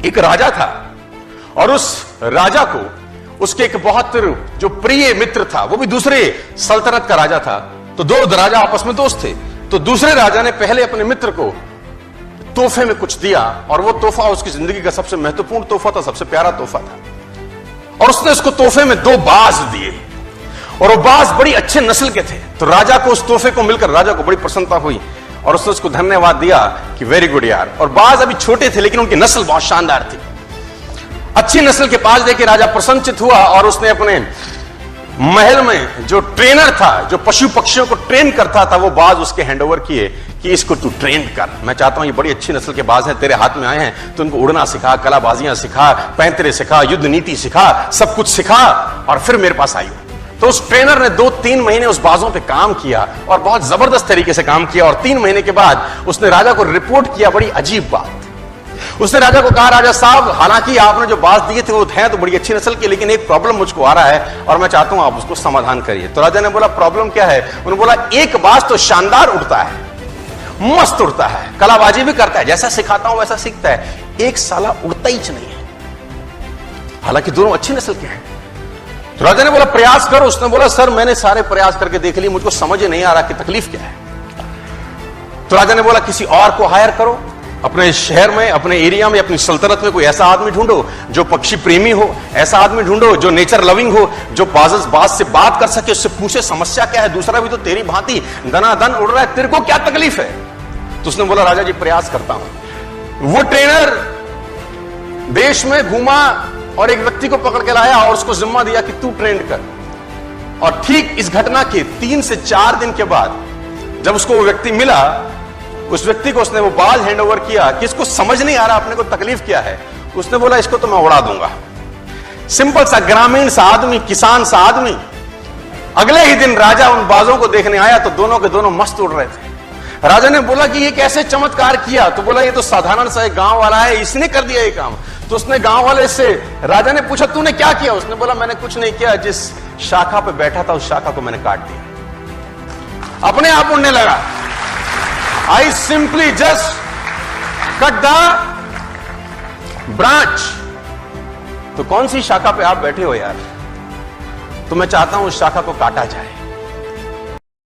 एक राजा था और उस राजा को उसके एक बहुत जो प्रिय मित्र था, वो भी दूसरे सल्तनत का राजा था। तो दो राजा आपस में दोस्त थे। तो दूसरे राजा ने पहले अपने मित्र को तोहफे में कुछ दिया और वो तोहफा उसकी जिंदगी का सबसे महत्वपूर्ण तोहफा था, सबसे प्यारा तोहफा था। और उसने उसको तोहफे में 2 बाज दिए और वो बाज बड़ी अच्छे नस्ल के थे। तो राजा को उस तोहफे को मिलकर राजा को बड़ी प्रसन्नता हुई और उसने उसको धन्यवाद दिया कि वेरी गुड यार। और बाज अभी छोटे थे लेकिन उनकी नस्ल बहुत शानदार थी। अच्छी नस्ल के बाज देकर राजा प्रसन्नचित हुआ और उसने अपने महल में जो ट्रेनर था, जो पशु पक्षियों को ट्रेन करता था, वो बाज उसके हैंडओवर किए कि इसको तू ट्रेन कर। मैं चाहता हूं ये बड़ी अच्छी नस्ल के बाज हैं, तेरे हाथ में आए हैं तो उनको उड़ना सिखा, कलाबाजियां सिखा, पैंतरे सिखा, युद्ध नीति सिखा, सब कुछ सिखा और फिर मेरे पास आई। तो उस ट्रेनर ने 2-3 महीने उस बाजों पे काम किया और बहुत जबरदस्त तरीके से काम किया। और 3 महीने के बाद उसने राजा को रिपोर्ट किया बड़ी अजीब बात। उसने राजा को कहा, राजा साहब, हालांकि आपने जो बाज दिए थे वो हैं तो बड़ी अच्छी नस्ल के, लेकिन एक प्रॉब्लम मुझको आ रहा है और मैं चाहता हूं आप उसको समाधान करिए। तो राजा ने बोला, प्रॉब्लम क्या है? उन्होंने बोला, एक बाज तो शानदार उड़ता है, मस्त उड़ता है, कलाबाजी भी करता है, जैसा सिखाता हूं वैसा सीखता है, एक साला उड़ता ही नहीं है, हालांकि दोनों अच्छी नस्ल के हैं। तो राजा ने बोला, प्रयास करो। उसने बोला, सर मैंने सारे प्रयास करके देख लिए, मुझको समझ ही नहीं आ रहा कि तकलीफ क्या है। तो राजा ने बोला, किसी और को हायर करो, अपने शहर में, अपने एरिया में, अपनी सल्तनत में कोई ऐसा आदमी ढूंढो जो पक्षी प्रेमी हो, ऐसा आदमी ढूंढो जो नेचर लविंग हो, जो बाज से बात कर सके, उससे पूछे समस्या क्या है, दूसरा भी तो तेरी भांति दनादन उड़ रहा है, तेरे को क्या तकलीफ है? तो उसने बोला, राजा जी प्रयास करता हूं। वो ट्रेनर देश में घूमा और एक व्यक्ति को पकड़ के लाया और उसको जिम्मा दिया कि तू ट्रेंड कर। और ठीक इस घटना के 3 से 4 दिन के बाद जब उसको वो व्यक्ति मिला, उस व्यक्ति को उसने वो बाज हैंडओवर किया कि इसको समझ नहीं आ रहा अपने को तकलीफ क्या है। उसने बोला, इसको तो मैं उड़ा दूंगा। सिंपल सा ग्रामीण सा आदमी, किसान सा आदमी। अगले ही दिन राजा उन बाजों को देखने आया तो दोनों के दोनों मस्त उड़ रहे थे। राजा ने बोला कि ये कैसे चमत्कार किया? तो बोला, ये तो साधारण सा एक गांव वाला है, इसने कर दिया ये काम। तो उसने गांव वाले से, राजा ने पूछा, तूने क्या किया? उसने बोला, मैंने कुछ नहीं किया, जिस शाखा पे बैठा था उस शाखा को मैंने काट दिया, अपने आप उड़ने लगा। I simply just cut the branch। तो कौन सी शाखा पे आप बैठे हो यार? तो मैं चाहता हूं उस शाखा को काटा जाए।